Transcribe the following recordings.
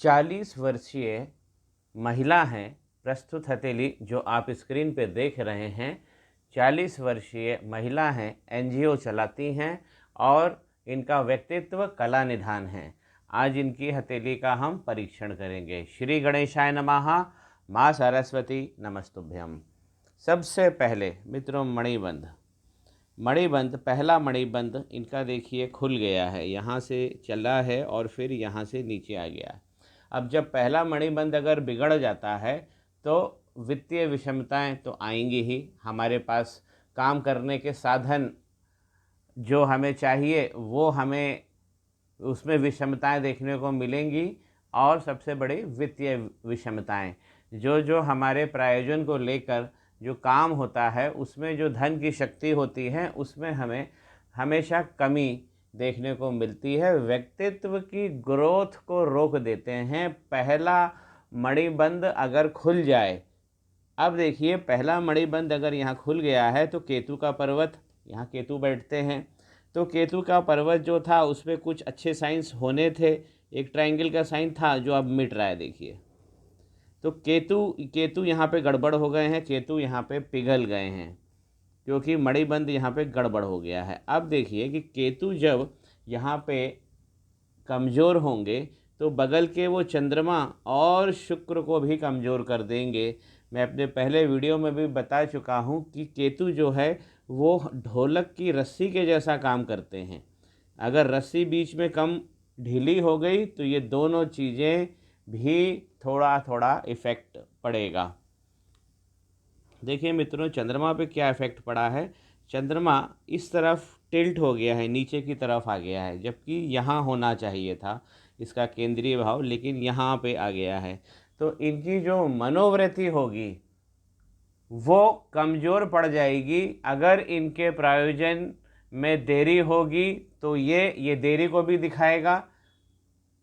40 वर्षीय महिला हैं। प्रस्तुत हथेली जो आप स्क्रीन पे देख रहे हैं, 40 वर्षीय महिला हैं, एनजीओ चलाती हैं और इनका व्यक्तित्व कला निधान है। आज इनकी हथेली का हम परीक्षण करेंगे। श्री गणेशाय नमः। माँ सरस्वती नमस्तुभ्यम। सबसे पहले मित्रों मणिबंध पहला मणिबंध इनका देखिए खुल गया है, यहाँ से चला है और फिर यहाँ से नीचे आ गया। अब जब पहला मणिबंध अगर बिगड़ जाता है तो वित्तीय विषमताएं तो आएंगी ही। हमारे पास काम करने के साधन जो हमें चाहिए वो हमें उसमें विषमताएं देखने को मिलेंगी। और सबसे बड़ी वित्तीय विषमताएं, जो हमारे प्रायोजन को लेकर जो काम होता है उसमें जो धन की शक्ति होती है उसमें हमें हमेशा कमी देखने को मिलती है। व्यक्तित्व की ग्रोथ को रोक देते हैं पहला मणिबंध अगर खुल जाए। अब देखिए पहला मणिबंध अगर यहाँ खुल गया है तो केतु का पर्वत, यहाँ केतु बैठते हैं, तो केतु का पर्वत जो था उसमें कुछ अच्छे साइंस होने थे। एक ट्रायंगल का साइन था जो अब मिट रहा है। देखिए तो केतु यहाँ पे गड़बड़ हो गए हैं, केतु यहाँ पे पिघल गए हैं क्योंकि मणिबंध यहाँ पे गड़बड़ हो गया है। अब देखिए कि केतु जब यहाँ पे कमज़ोर होंगे तो बगल के वो चंद्रमा और शुक्र को भी कमज़ोर कर देंगे। मैं अपने पहले वीडियो में भी बता चुका हूँ कि केतु जो है वो ढोलक की रस्सी के जैसा काम करते हैं। अगर रस्सी बीच में कम ढीली हो गई तो ये दोनों चीज़ें भी थोड़ा थोड़ा इफ़ेक्ट पड़ेगा। देखिए मित्रों चंद्रमा पे क्या इफ़ेक्ट पड़ा है। चंद्रमा इस तरफ टिल्ट हो गया है, नीचे की तरफ आ गया है, जबकि यहाँ होना चाहिए था इसका केंद्रीय भाव, लेकिन यहाँ पे आ गया है। तो इनकी जो मनोवृत्ति होगी वो कमज़ोर पड़ जाएगी। अगर इनके प्रायोजन में देरी होगी तो ये देरी को भी दिखाएगा,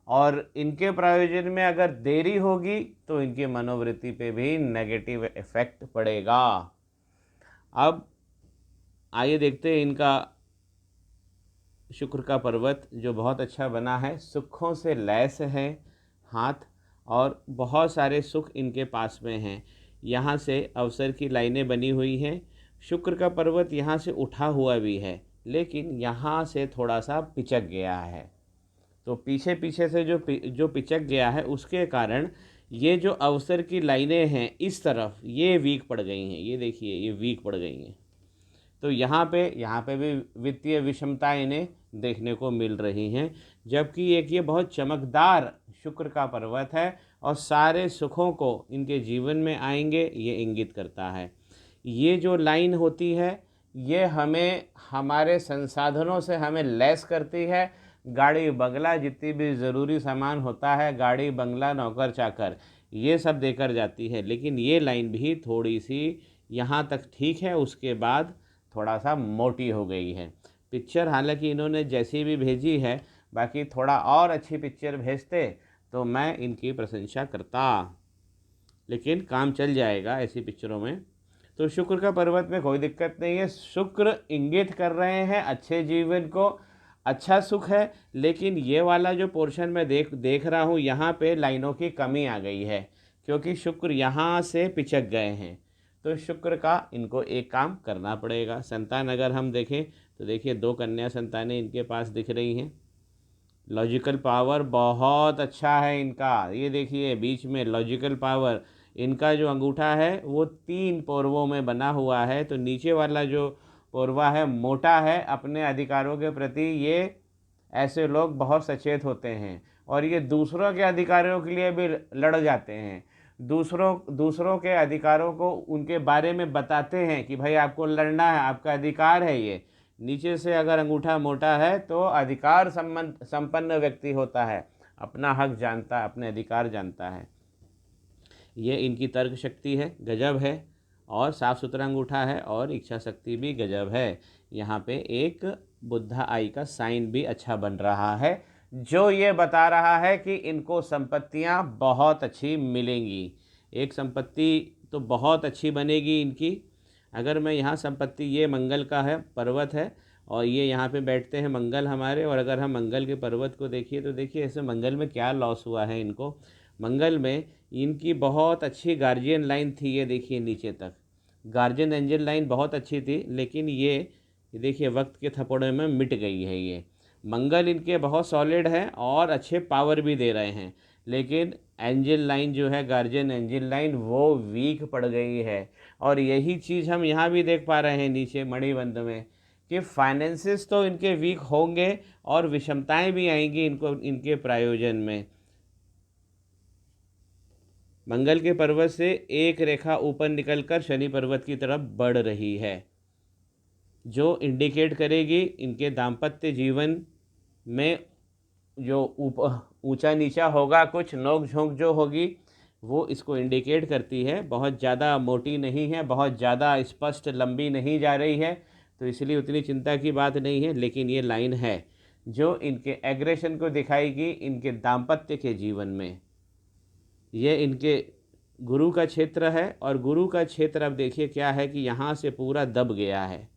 और इनके प्रायोजन में अगर देरी होगी तो इनकी मनोवृत्ति पे भी नेगेटिव इफेक्ट पड़ेगा। अब आइए देखते हैं इनका शुक्र का पर्वत जो बहुत अच्छा बना है, सुखों से लैस है हाथ, और बहुत सारे सुख इनके पास में हैं। यहाँ से अवसर की लाइनें बनी हुई हैं। शुक्र का पर्वत यहाँ से उठा हुआ भी है, लेकिन यहाँ से थोड़ा सा पिचक गया है। तो पीछे पीछे से जो पिचक गया है उसके कारण ये जो अवसर की लाइनें हैं इस तरफ ये वीक पड़ गई हैं। ये देखिए ये वीक पड़ गई हैं। तो यहाँ पे भी वित्तीय विषमताएं इन्हें देखने को मिल रही हैं, जबकि एक ये बहुत चमकदार शुक्र का पर्वत है और सारे सुखों को इनके जीवन में आएंगे ये इंगित करता है। ये जो लाइन होती है ये हमें हमारे संसाधनों से हमें लैस करती है। गाड़ी बंगला जितनी भी ज़रूरी सामान होता है, गाड़ी बंगला नौकर चाकर ये सब देकर जाती है, लेकिन ये लाइन भी थोड़ी सी यहाँ तक ठीक है, उसके बाद थोड़ा सा मोटी हो गई है। पिक्चर हालांकि इन्होंने जैसी भी भेजी है, बाकी थोड़ा और अच्छी पिक्चर भेजते तो मैं इनकी प्रशंसा करता, लेकिन काम चल जाएगा ऐसी पिक्चरों में। तो शुक्र का पर्वत में कोई दिक्कत नहीं है। शुक्र इंगित कर रहे हैं अच्छे जीवन को, अच्छा सुख है, लेकिन ये वाला जो पोर्शन में देख रहा हूँ यहाँ पे लाइनों की कमी आ गई है क्योंकि शुक्र यहाँ से पिचक गए हैं। तो शुक्र का इनको एक काम करना पड़ेगा। संतान अगर हम देखें तो देखिए 2 कन्या संतानें इनके पास दिख रही हैं। लॉजिकल पावर बहुत अच्छा है इनका। ये देखिए बीच में लॉजिकल पावर, इनका जो अंगूठा है वो 3 पोरवों में बना हुआ है। तो नीचे वाला जो पोरवा है मोटा है। अपने अधिकारों के प्रति ये ऐसे लोग बहुत सचेत होते हैं और ये दूसरों के अधिकारों के लिए भी लड़ जाते हैं। दूसरों के अधिकारों को उनके बारे में बताते हैं कि भाई आपको लड़ना है, आपका अधिकार है। ये नीचे से अगर अंगूठा मोटा है तो अधिकार संपन्न व्यक्ति होता है, अपना हक जानता है, अपने अधिकार जानता है। ये इनकी तर्क शक्ति है, गजब है, और साफ़ सुथरा अंगूठा है और इच्छा शक्ति भी गजब है। यहाँ पे एक बुद्धा आई का साइन भी अच्छा बन रहा है जो ये बता रहा है कि इनको संपत्तियाँ बहुत अच्छी मिलेंगी। एक संपत्ति तो बहुत अच्छी बनेगी इनकी। अगर मैं यहाँ संपत्ति, ये मंगल का है पर्वत है, और ये यहाँ पे बैठते हैं मंगल हमारे। और अगर हम मंगल के पर्वत को देखिए तो देखिए ऐसे मंगल में क्या लॉस हुआ है इनको। मंगल में इनकी बहुत अच्छी गार्जियन लाइन थी, ये देखिए नीचे तक गार्जियन एंजल लाइन बहुत अच्छी थी, लेकिन ये देखिए वक्त के थपड़े में मिट गई है। ये मंगल इनके बहुत सॉलिड है और अच्छे पावर भी दे रहे हैं, लेकिन एंजल लाइन जो है गार्जियन एंजल लाइन वो वीक पड़ गई है। और यही चीज़ हम यहाँ भी देख पा रहे हैं नीचे मणिबंध में कि फाइनेंसिस तो इनके वीक होंगे और विषमताएं भी आएंगी इनको इनके प्रायोजन में। मंगल के पर्वत से एक रेखा ऊपर निकलकर शनि पर्वत की तरफ बढ़ रही है, जो इंडिकेट करेगी इनके दाम्पत्य जीवन में जो ऊंचा नीचा होगा, कुछ नोक झोंक जो होगी वो इसको इंडिकेट करती है। बहुत ज़्यादा मोटी नहीं है, बहुत ज़्यादा स्पष्ट लंबी नहीं जा रही है, तो इसलिए उतनी चिंता की बात नहीं है। लेकिन ये लाइन है जो इनके एग्रेशन को दिखाएगी इनके दाम्पत्य के जीवन में। ये इनके गुरु का क्षेत्र है, और गुरु का क्षेत्र अब देखिए क्या है कि यहाँ से पूरा दब गया है,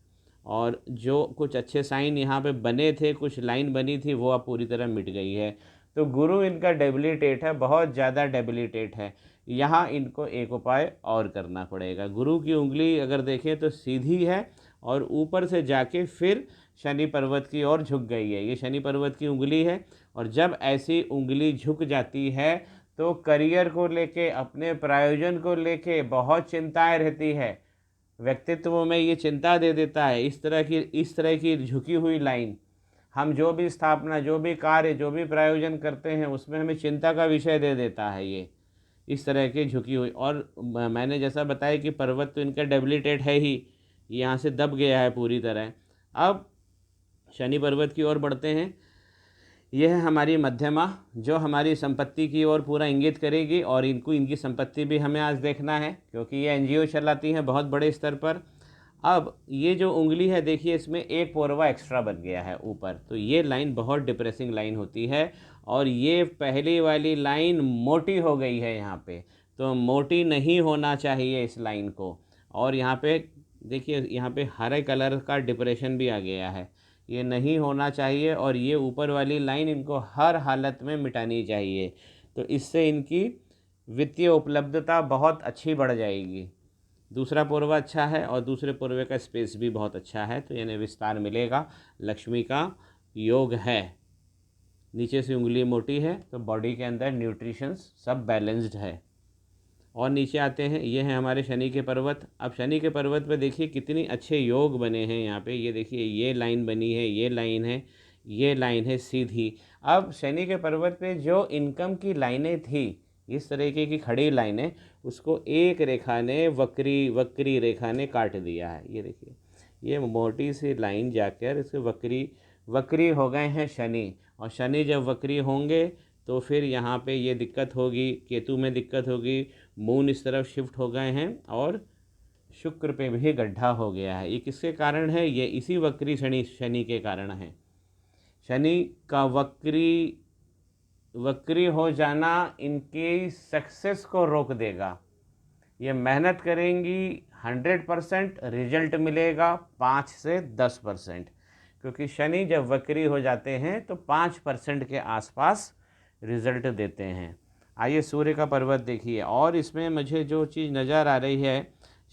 और जो कुछ अच्छे साइन यहाँ पे बने थे, कुछ लाइन बनी थी, वो अब पूरी तरह मिट गई है। तो गुरु इनका डेबिलिटेट है, बहुत ज़्यादा डेबिलिटेट है। यहाँ इनको एक उपाय और करना पड़ेगा। गुरु की उंगली अगर देखें तो सीधी है और ऊपर से जाके फिर शनि पर्वत की ओर झुक गई है। ये शनि पर्वत की उंगली है, और जब ऐसी उंगली झुक जाती है तो करियर को लेके, अपने प्रायोजन को लेके बहुत चिंताएं रहती है। व्यक्तित्व में ये चिंता दे देता है। इस तरह की झुकी हुई लाइन, हम जो भी स्थापना, जो भी कार्य, जो भी प्रायोजन करते हैं उसमें हमें चिंता का विषय दे देता है ये इस तरह की झुकी हुई। और मैंने जैसा बताया कि पर्वत तो इनका डेबिलिटेट है ही, यहाँ से दब गया है पूरी तरह। अब शनि पर्वत की ओर बढ़ते हैं। यह है हमारी मध्यमा, जो हमारी संपत्ति की ओर पूरा इंगित करेगी, और इनकी संपत्ति भी हमें आज देखना है क्योंकि ये एनजीओ चलाती हैं बहुत बड़े स्तर पर। अब ये जो उंगली है देखिए, इसमें एक पोरवा एक्स्ट्रा बन गया है ऊपर, तो ये लाइन बहुत डिप्रेसिंग लाइन होती है, और ये पहली वाली लाइन मोटी हो गई है यहाँ पे, तो मोटी नहीं होना चाहिए इस लाइन को। और यहाँ पे देखिए, यहाँ पे हरे कलर का डिप्रेशन भी आ गया है, ये नहीं होना चाहिए, और ये ऊपर वाली लाइन इनको हर हालत में मिटानी चाहिए। तो इससे इनकी वित्तीय उपलब्धता बहुत अच्छी बढ़ जाएगी। दूसरा पोरवा अच्छा है और दूसरे पोरवे का स्पेस भी बहुत अच्छा है, तो यानी विस्तार मिलेगा, लक्ष्मी का योग है। नीचे से उंगली मोटी है तो बॉडी के अंदर न्यूट्रिशंस सब बैलेंस्ड है। और नीचे आते हैं, ये है हमारे शनि के पर्वत। अब शनि के पर्वत पे देखिए कितनी अच्छे योग बने हैं यहाँ पे। ये देखिए, ये लाइन बनी है, ये लाइन है, ये लाइन है सीधी। अब शनि के पर्वत पे जो इनकम की लाइनें थी, इस तरीके की खड़ी लाइनें, उसको एक रेखा ने, वक्री रेखा ने काट दिया है। ये देखिए, ये मोटी सी लाइन जाकर इसके वक्री हो गए हैं शनि। और शनि जब वक्री होंगे तो फिर यहाँ पे ये दिक्कत होगी, केतु में दिक्कत होगी, मून इस तरफ शिफ्ट हो गए हैं, और शुक्र पे भी गड्ढा हो गया है। ये किसके कारण है? ये इसी वक्री शनि के कारण है। शनि का वक्री हो जाना इनकी सक्सेस को रोक देगा। ये मेहनत करेंगी 100%, रिजल्ट मिलेगा 5 से 10%, क्योंकि शनि जब वक्री हो जाते हैं तो 5% के आसपास रिजल्ट देते हैं। आइए सूर्य का पर्वत देखिए, और इसमें मुझे जो चीज़ नज़र आ रही है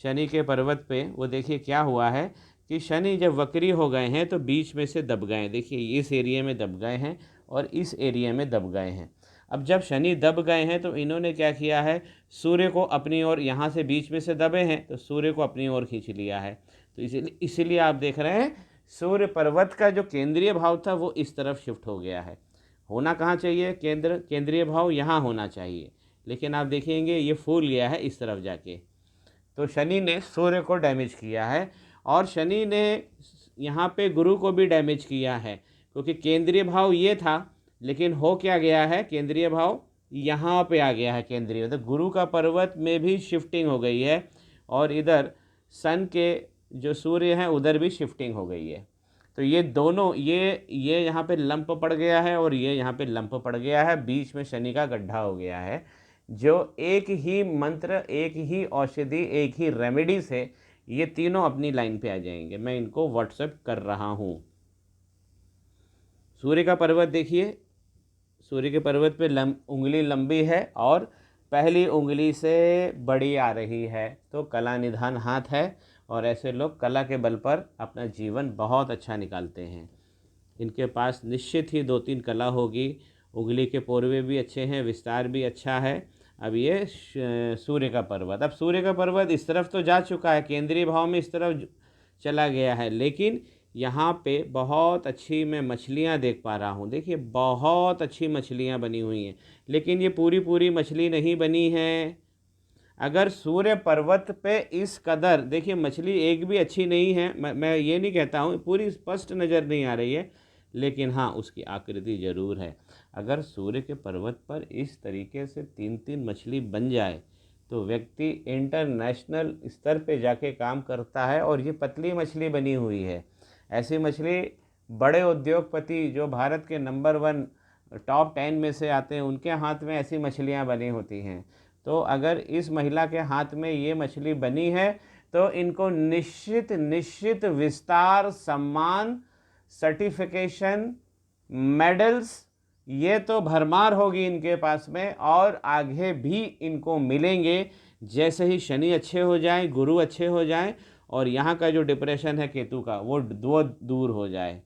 शनि के पर्वत पे, वो देखिए क्या हुआ है कि शनि जब वक्री हो गए हैं तो बीच में से दब गए। देखिए, इस एरिया में दब गए हैं और इस एरिया में दब गए हैं। अब जब शनि दब गए हैं तो इन्होंने क्या किया है, सूर्य को अपनी ओर, यहाँ से बीच में से दबे हैं तो सूर्य को अपनी ओर खींच लिया है। तो इसीलिए आप देख रहे हैं सूर्य पर्वत का जो केंद्रीय भाव था वो इस तरफ शिफ्ट हो गया है। होना कहाँ चाहिए? केंद्रीय भाव यहाँ होना चाहिए, लेकिन आप देखेंगे ये फूल गया है इस तरफ जाके। तो शनि ने सूर्य को डैमेज किया है, और शनि ने यहाँ पे गुरु को भी डैमेज किया है, क्योंकि केंद्रीय भाव ये था, लेकिन हो क्या गया है, केंद्रीय भाव यहाँ पे आ गया है। केंद्रीय तो गुरु का पर्वत में भी शिफ्टिंग हो गई है, और इधर सन के जो सूर्य हैं उधर भी शिफ्टिंग हो गई है। तो ये दोनों, ये यहाँ पे लंप पड़ गया है और ये यहाँ पे लंप पड़ गया है, बीच में शनि का गड्ढा हो गया है, जो एक ही मंत्र, एक ही औषधि, एक ही रेमेडी से ये तीनों अपनी लाइन पे आ जाएंगे। मैं इनको व्हाट्सएप कर रहा हूँ। सूर्य का पर्वत देखिए, सूर्य के पर्वत पे उंगली लंबी है और पहली उंगली से बड़ी आ रही है, तो कला निधान हाथ है और ऐसे लोग कला के बल पर अपना जीवन बहुत अच्छा निकालते हैं। इनके पास निश्चित ही 2-3 कला होगी। उंगली के पोरवे भी अच्छे हैं, विस्तार भी अच्छा है। अब ये सूर्य का पर्वत, अब सूर्य का पर्वत इस तरफ तो जा चुका है, केंद्रीय भाव में इस तरफ चला गया है, लेकिन यहाँ पे बहुत अच्छी मैं मछलियाँ देख पा रहा हूँ। देखिए बहुत अच्छी मछलियाँ बनी हुई हैं, लेकिन ये पूरी पूरी मछली नहीं बनी है। अगर सूर्य पर्वत पे इस कदर, देखिए मछली एक भी अच्छी नहीं है, मैं ये नहीं कहता हूँ पूरी स्पष्ट नज़र नहीं आ रही है, लेकिन हाँ उसकी आकृति ज़रूर है। अगर सूर्य के पर्वत पर इस तरीके से 3-3 मछली बन जाए तो व्यक्ति इंटरनेशनल स्तर पे जाके काम करता है। और ये पतली मछली बनी हुई है, ऐसी मछली बड़े उद्योगपति जो भारत के नंबर 1 टॉप 10 में से आते हैं उनके हाथ में ऐसी मछलियां बनी होती हैं। तो अगर इस महिला के हाथ में ये मछली बनी है तो इनको निश्चित निश्चित विस्तार, सम्मान, सर्टिफिकेशन, मेडल्स, ये तो भरमार होगी इनके पास में और आगे भी इनको मिलेंगे। जैसे ही शनि अच्छे हो जाए, गुरु अच्छे हो जाए और यहाँ का जो डिप्रेशन है केतु का वो दूर हो जाए।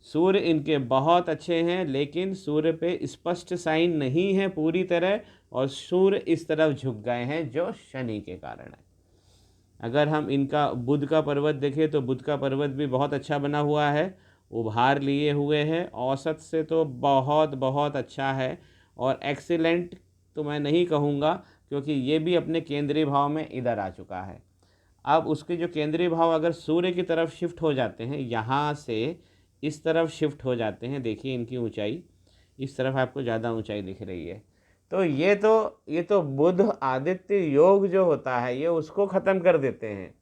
सूर्य इनके बहुत अच्छे हैं, लेकिन सूर्य पे स्पष्ट साइन नहीं है पूरी तरह और सूर्य इस तरफ झुक गए हैं जो शनि के कारण है। अगर हम इनका बुध का पर्वत देखें तो बुध का पर्वत भी बहुत अच्छा बना हुआ है, उभार लिए हुए हैं, औसत से तो बहुत बहुत अच्छा है। और एक्सीलेंट तो मैं नहीं कहूँगा क्योंकि ये भी अपने केंद्रीय भाव में इधर आ चुका है। अब उसके जो केंद्रीय भाव अगर सूर्य की तरफ शिफ्ट हो जाते हैं, यहाँ से इस तरफ शिफ्ट हो जाते हैं, देखिए इनकी ऊंचाई इस तरफ आपको ज़्यादा ऊंचाई दिख रही है, तो ये तो बुध आदित्य योग जो होता है ये उसको ख़त्म कर देते हैं।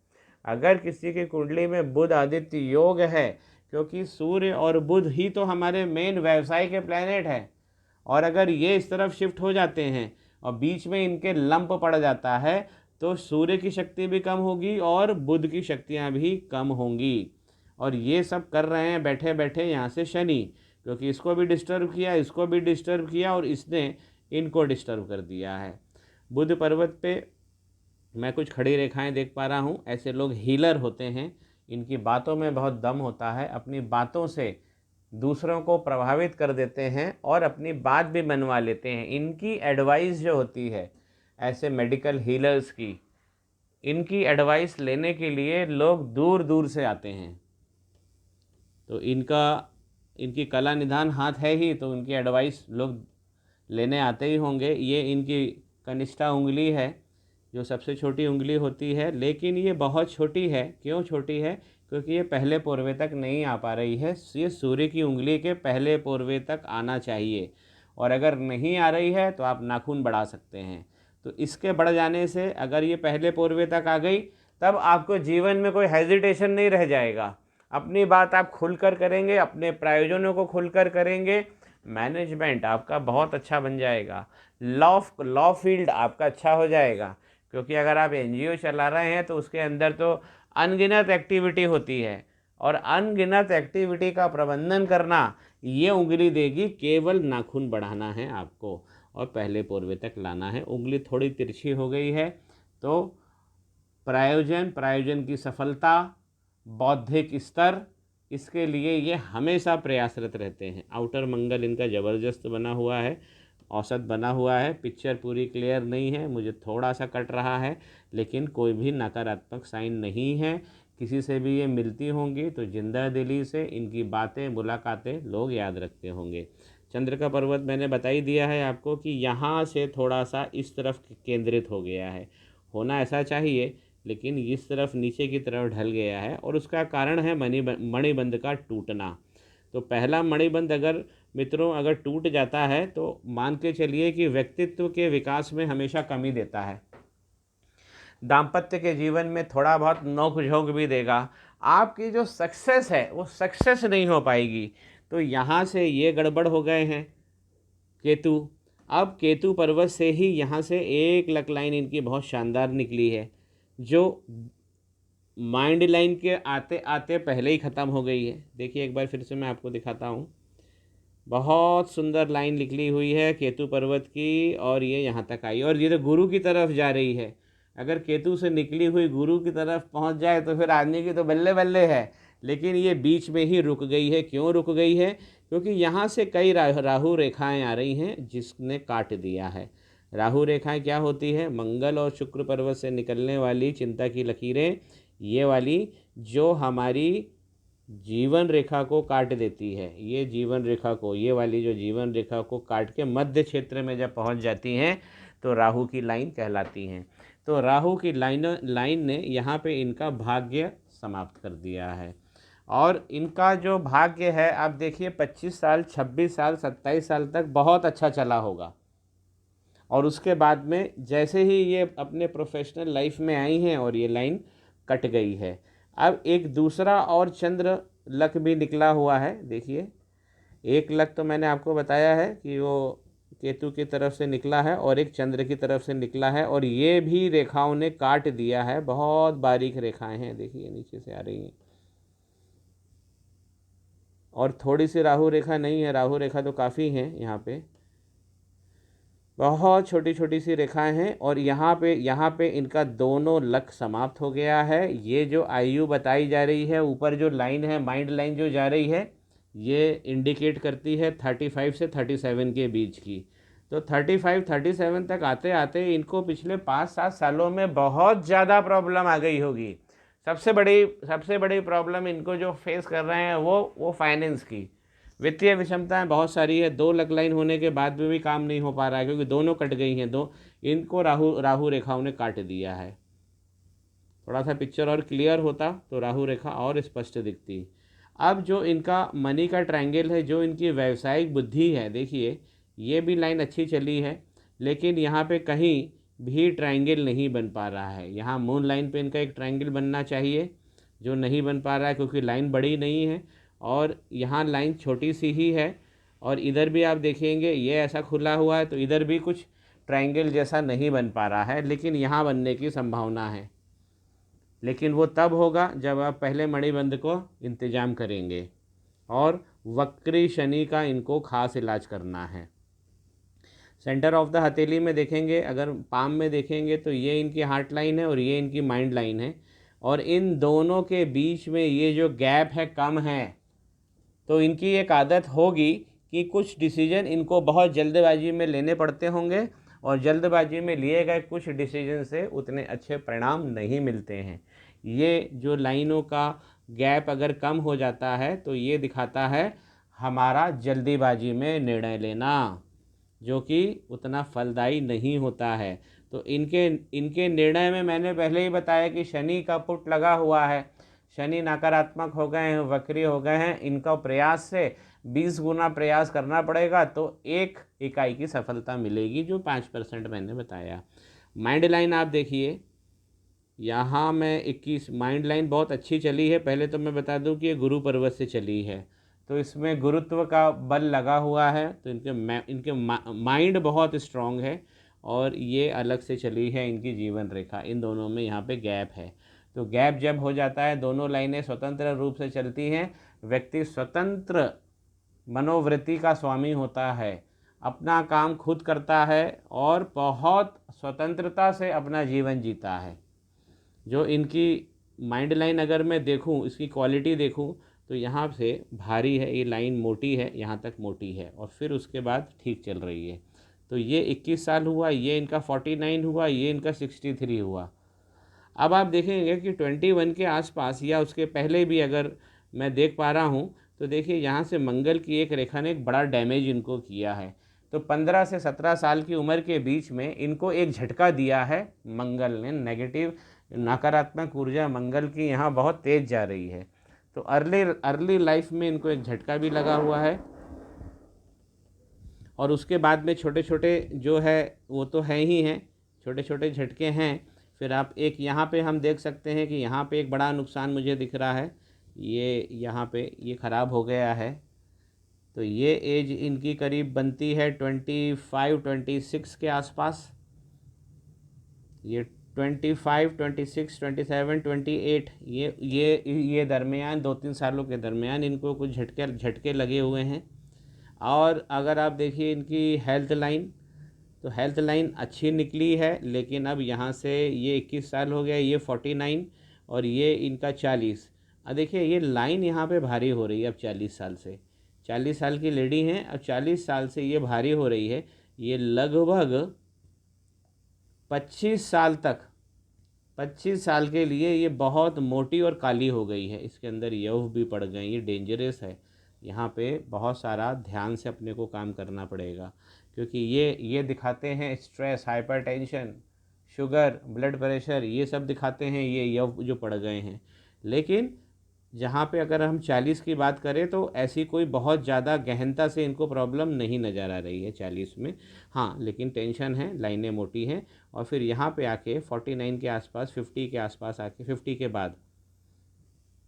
अगर किसी की कुंडली में बुध आदित्य योग है, क्योंकि सूर्य और बुध ही तो हमारे मेन व्यवसाय के प्लैनेट हैं, और अगर ये इस तरफ शिफ्ट हो जाते हैं और बीच में इनके लंप पड़ जाता है तो सूर्य की शक्ति भी कम होगी और बुध की शक्तियाँ भी कम होंगी। और ये सब कर रहे हैं बैठे बैठे यहाँ से शनि, क्योंकि इसको भी डिस्टर्ब किया, इसको भी डिस्टर्ब किया और इसने इनको डिस्टर्ब कर दिया है। बुध पर्वत पे मैं कुछ खड़ी रेखाएं देख पा रहा हूँ। ऐसे लोग हीलर होते हैं, इनकी बातों में बहुत दम होता है, अपनी बातों से दूसरों को प्रभावित कर देते हैं और अपनी बात भी मनवा लेते हैं। इनकी एडवाइस जो होती है ऐसे मेडिकल हीलर्स की, इनकी एडवाइस लेने के लिए लोग दूर दूर से आते हैं। तो इनकी कला निधान हाथ है ही, तो इनकी एडवाइस लोग लेने आते ही होंगे। ये इनकी कनिष्ठा उंगली है जो सबसे छोटी उंगली होती है, लेकिन ये बहुत छोटी है। क्यों छोटी है? क्योंकि ये पहले पोरवे तक नहीं आ पा रही है। ये सूर्य की उंगली के पहले पोरवे तक आना चाहिए, और अगर नहीं आ रही है तो आप नाखून बढ़ा सकते हैं। तो इसके बढ़ जाने से अगर ये पहले पोरवे तक आ गई तब आपको जीवन में कोई हेजिटेशन नहीं रह जाएगा। अपनी बात आप खुलकर करेंगे, अपने प्रायोजनों को खुलकर करेंगे, मैनेजमेंट आपका बहुत अच्छा बन जाएगा, लॉ फील्ड आपका अच्छा हो जाएगा। क्योंकि अगर आप एनजीओ चला रहे हैं तो उसके अंदर तो अनगिनत एक्टिविटी होती है, और अनगिनत एक्टिविटी का प्रबंधन करना ये उंगली देगी। केवल नाखून बढ़ाना है आपको और पहले पोरवे तक लाना है। उंगली थोड़ी तिरछी हो गई है तो प्रायोजन की सफलता, बौद्धिक स्तर, इसके लिए ये हमेशा प्रयासरत रहते हैं। आउटर मंगल इनका ज़बरदस्त बना हुआ है, औसत बना हुआ है। पिक्चर पूरी क्लियर नहीं है, मुझे थोड़ा सा कट रहा है, लेकिन कोई भी नकारात्मक साइन नहीं है। किसी से भी ये मिलती होंगी तो जिंदा दिली से इनकी बातें, मुलाकातें लोग याद रखते होंगे। चंद्र का पर्वत मैंने बता ही दिया है आपको कि यहाँ से थोड़ा सा इस तरफ केंद्रित हो गया है, होना ऐसा चाहिए, लेकिन इस तरफ नीचे की तरफ ढल गया है, और उसका कारण है मणिबंध का टूटना। तो पहला मणिबंध अगर मित्रों अगर टूट जाता है तो मान के चलिए कि व्यक्तित्व के विकास में हमेशा कमी देता है, दाम्पत्य के जीवन में थोड़ा बहुत नोक झोंक भी देगा, आपकी जो सक्सेस है वो सक्सेस नहीं हो पाएगी। तो यहाँ से ये गड़बड़ हो गए हैं केतु। अब केतु पर्वत से ही यहाँ से एक लक लाइन इनकी बहुत शानदार निकली है, जो माइंड लाइन के आते आते पहले ही ख़त्म हो गई है। देखिए एक बार फिर से मैं आपको दिखाता हूँ। बहुत सुंदर लाइन निकली हुई है केतु पर्वत की, और ये यहाँ तक आई, और ये तो गुरु की तरफ जा रही है। अगर केतु से निकली हुई गुरु की तरफ पहुँच जाए तो फिर आदमी की तो बल्ले बल्ले है, लेकिन ये बीच में ही रुक गई है। क्यों रुक गई है? क्योंकि यहाँ से कई राहु रेखाएं आ रही हैं जिसने काट दिया है। राहु रेखाएं क्या होती है? मंगल और शुक्र पर्वत से निकलने वाली चिंता की लकीरें, ये वाली जो हमारी जीवन रेखा को काट देती है। ये जीवन रेखा को, ये वाली जो जीवन रेखा को काट के मध्य क्षेत्र में जब पहुंच जाती हैं तो राहु की लाइन कहलाती हैं। तो राहु की लाइन ने यहाँ पे इनका भाग्य समाप्त कर दिया है। और इनका जो भाग्य है, आप देखिए 25 साल, 26 साल, 27 साल तक बहुत अच्छा चला होगा, और उसके बाद में जैसे ही ये अपने प्रोफेशनल लाइफ में आई हैं और ये लाइन कट गई है। अब एक दूसरा और चंद्र लक भी निकला हुआ है। देखिए एक लक तो मैंने आपको बताया है कि वो केतु की तरफ से निकला है, और एक चंद्र की तरफ से निकला है, और ये भी रेखाओं ने काट दिया है। बहुत बारीक रेखाएं हैं, देखिए नीचे से आ रही हैं, और थोड़ी सी राहु रेखा नहीं है, राहु रेखा तो काफ़ी हैं यहाँ पे, बहुत छोटी छोटी सी रेखाएं हैं। और यहाँ पे इनका दोनों लक समाप्त हो गया है। ये जो आयु बताई जा रही है, ऊपर जो लाइन है माइंड लाइन जो जा रही है, ये इंडिकेट करती है 35 से 37 के बीच की। तो 35-37 तक आते आते इनको पिछले 5-7 सालों में बहुत ज़्यादा प्रॉब्लम आ गई होगी। सबसे बड़ी प्रॉब्लम इनको जो फेस कर रहे हैं वो फाइनेंस की, वित्तीय विषमताएं बहुत सारी है। 2 लक लाइन होने के बाद भी काम नहीं हो पा रहा है, क्योंकि दोनों कट गई हैं। इनको राहु रेखाओं ने काट दिया है। थोड़ा सा पिक्चर और क्लियर होता तो राहु रेखा और स्पष्ट दिखती। अब जो इनका मनी का ट्रायंगल है, जो इनकी व्यावसायिक बुद्धि है, देखिए ये भी लाइन अच्छी चली है, लेकिन यहाँ पे कहीं भी ट्रायंगल नहीं बन पा रहा है। यहाँ मून लाइन पे इनका एक ट्रायंगल बनना चाहिए, जो नहीं बन पा रहा है क्योंकि लाइन बड़ी नहीं है, और यहाँ लाइन छोटी सी ही है। और इधर भी आप देखेंगे ये ऐसा खुला हुआ है, तो इधर भी कुछ ट्रायंगल जैसा नहीं बन पा रहा है, लेकिन यहाँ बनने की संभावना है। लेकिन वो तब होगा जब आप पहले मणिबंध को इंतजाम करेंगे, और वक्री शनि का इनको खास इलाज करना है। सेंटर ऑफ द हथेली में देखेंगे, अगर पाम में देखेंगे तो ये इनकी हार्ट लाइन है और ये इनकी माइंड लाइन है, और इन दोनों के बीच में ये जो गैप है कम है। तो इनकी एक आदत होगी कि कुछ डिसीजन इनको बहुत जल्दबाजी में लेने पड़ते होंगे, और जल्दबाजी में लिए गए कुछ डिसीजन से उतने अच्छे परिणाम नहीं मिलते हैं। ये जो लाइनों का गैप अगर कम हो जाता है तो ये दिखाता है हमारा जल्दीबाजी में निर्णय लेना, जो कि उतना फलदायी नहीं होता है। तो इनके निर्णय में मैंने पहले ही बताया कि शनि का पुट लगा हुआ है। शनि नकारात्मक हो गए हैं, वक्री हो गए हैं। इनका प्रयास से 20 गुना प्रयास करना पड़ेगा तो 1 इकाई की सफलता मिलेगी, जो 5% मैंने बताया। माइंड लाइन आप देखिए, यहाँ मैं 21 माइंड लाइन बहुत अच्छी चली है। पहले तो मैं बता दूं कि ये गुरु पर्वत से चली है, तो इसमें गुरुत्व का बल लगा हुआ है, तो इनके माइंड बहुत स्ट्रांग है, और ये अलग से चली है इनकी जीवन रेखा। इन दोनों में यहाँ पे गैप है। तो गैप जब हो जाता है, दोनों लाइनें स्वतंत्र रूप से चलती हैं, व्यक्ति स्वतंत्र मनोवृत्ति का स्वामी होता है, अपना काम खुद करता है, और बहुत स्वतंत्रता से अपना जीवन जीता है। जो इनकी माइंड लाइन अगर मैं देखूं, इसकी क्वालिटी देखूं, तो यहाँ से भारी है, ये लाइन मोटी है, यहाँ तक मोटी है, और फिर उसके बाद ठीक चल रही है। तो ये 21 साल हुआ, ये इनका 49 हुआ, ये इनका 63 हुआ। अब आप देखेंगे कि 21 के आसपास या उसके पहले भी अगर मैं देख पा रहा हूँ, तो देखिए यहाँ से मंगल की एक रेखा ने एक बड़ा डैमेज इनको किया है। तो 15 से 17 साल की उम्र के बीच में इनको एक झटका दिया है मंगल ने। नेगेटिव, नकारात्मक ऊर्जा मंगल की यहाँ बहुत तेज़ जा रही है। तो अर्ली लाइफ में इनको एक झटका भी लगा हुआ है, और उसके बाद में छोटे छोटे जो है वो तो है ही हैं, छोटे छोटे झटके हैं। फिर आप एक यहाँ पे हम देख सकते हैं कि यहाँ पे एक बड़ा नुकसान मुझे दिख रहा है, ये यहाँ पे ये ख़राब हो गया है। तो ये एज इनकी करीब बनती है 25-26 के आसपास। ये 25, 26, 27, 28, ये दरमियान 2-3 सालों के दरमियान इनको कुछ झटके लगे हुए हैं। और अगर आप देखिए इनकी हेल्थ लाइन, तो हेल्थ लाइन अच्छी निकली है, लेकिन अब यहाँ से ये 21 साल हो गया, ये 49 और ये इनका 40। अब देखिए ये लाइन यहाँ पे भारी हो रही है अब 40 साल से। 40 साल की लेडी हैं, अब 40 साल से ये भारी हो रही है। ये लगभग 25 साल तक, 25 साल के लिए ये बहुत मोटी और काली हो गई है। इसके अंदर यौव भी पड़ गए, ये डेंजरस है। यहाँ पे बहुत सारा ध्यान से अपने को काम करना पड़ेगा, क्योंकि ये दिखाते हैं stress, hypertension, sugar, blood pressure, ये सब दिखाते हैं ये यौव जो पड़ गए हैं। लेकिन जहाँ पे अगर हम 40 की बात करें तो ऐसी कोई बहुत ज़्यादा गहनता से इनको प्रॉब्लम नहीं नज़र आ रही है 40 में। हाँ, लेकिन टेंशन है, लाइनें मोटी हैं। और फिर यहाँ पे आके 49 के आसपास, 50 के आसपास आके, 50 के बाद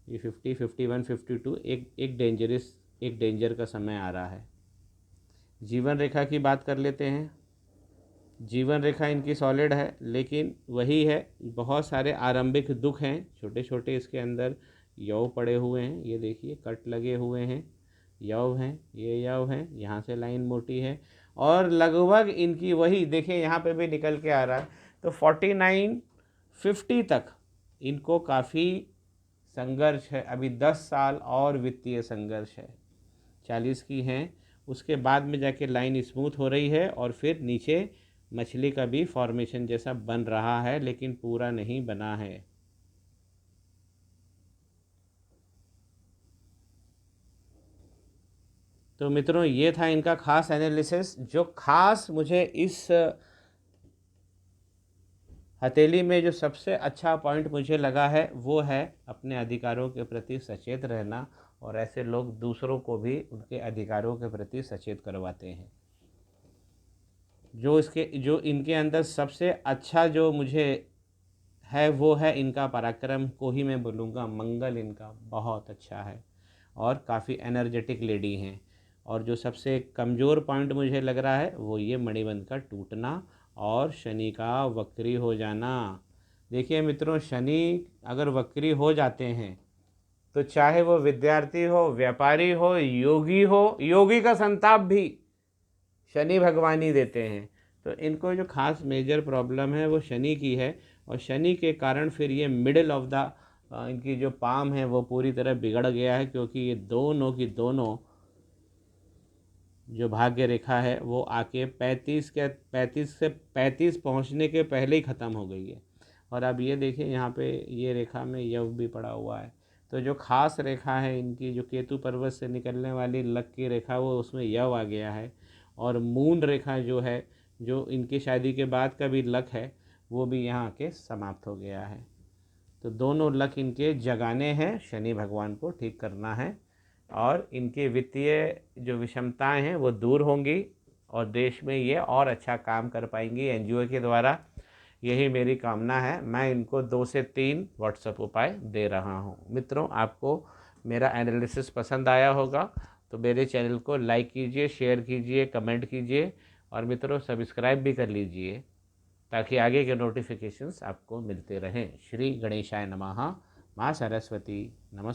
ये 50, 51, 52 एक डेंजर का समय आ रहा है। जीवन रेखा की बात कर लेते हैं। जीवन रेखा इनकी सॉलिड है, लेकिन वही है, बहुत सारे आरंभिक दुख हैं, छोटे छोटे इसके अंदर यौव पड़े हुए हैं। ये देखिए कट लगे हुए हैं, यौव हैं, ये यौव हैं, यहाँ से लाइन मोटी है। और लगभग इनकी वही देखिए यहाँ पे भी निकल के आ रहा है। तो 49, 50 तक इनको काफ़ी संघर्ष है। अभी 10 साल और वित्तीय संघर्ष है। 40 की हैं, उसके बाद में जाके लाइन स्मूथ हो रही है और फिर नीचे मछली का भी फॉर्मेशन जैसा बन रहा है, लेकिन पूरा नहीं बना है। तो मित्रों, ये था इनका खास एनालिसिस। जो खास मुझे इस हथेली में जो सबसे अच्छा पॉइंट मुझे लगा है, वो है अपने अधिकारों के प्रति सचेत रहना। और ऐसे लोग दूसरों को भी उनके अधिकारों के प्रति सचेत करवाते हैं। जो इनके अंदर सबसे अच्छा जो मुझे है, वो है इनका पराक्रम को ही मैं बोलूँगा। मंगल इनका बहुत अच्छा है और काफ़ी एनर्जेटिक लेडी हैं। और जो सबसे कमज़ोर पॉइंट मुझे लग रहा है, वो ये मणिबंध का टूटना और शनि का वक्री हो जाना। देखिए मित्रों, शनि अगर वक्री हो जाते हैं तो चाहे वो विद्यार्थी हो, व्यापारी हो, योगी हो, योगी का संताप भी शनि भगवान ही देते हैं। तो इनको जो खास मेजर प्रॉब्लम है वो शनि की है। और शनि के कारण फिर ये मिडिल ऑफ द इनकी जो पाम है वो पूरी तरह बिगड़ गया है, क्योंकि ये दोनों की दोनों जो भाग्य रेखा है वो आके 35 से 35 पहुंचने के पहले ही ख़त्म हो गई है। और अब ये देखिए यहाँ पे ये रेखा में यव भी पड़ा हुआ है। तो जो खास रेखा है इनकी, जो केतु पर्वत से निकलने वाली लक की रेखा, वो उसमें यव आ गया है। और मून रेखा जो है, जो इनकी शादी के बाद का भी लक है, वो भी यहाँ आके समाप्त हो गया है। तो दोनों लक इनके जगाने हैं, शनि भगवान को ठीक करना है। और इनके वित्तीय जो विषमताएं हैं वो दूर होंगी और देश में ये और अच्छा काम कर पाएंगी एनजीओ के द्वारा। यही मेरी कामना है। मैं इनको 2 से 3 व्हाट्सएप उपाय दे रहा हूँ। मित्रों, आपको मेरा एनालिसिस पसंद आया होगा तो मेरे चैनल को लाइक कीजिए, शेयर कीजिए, कमेंट कीजिए और मित्रों सब्सक्राइब भी कर लीजिए, ताकि आगे के नोटिफिकेशंस आपको मिलते रहें। श्री गणेशाय नमः। माँ सरस्वती नमस्ते।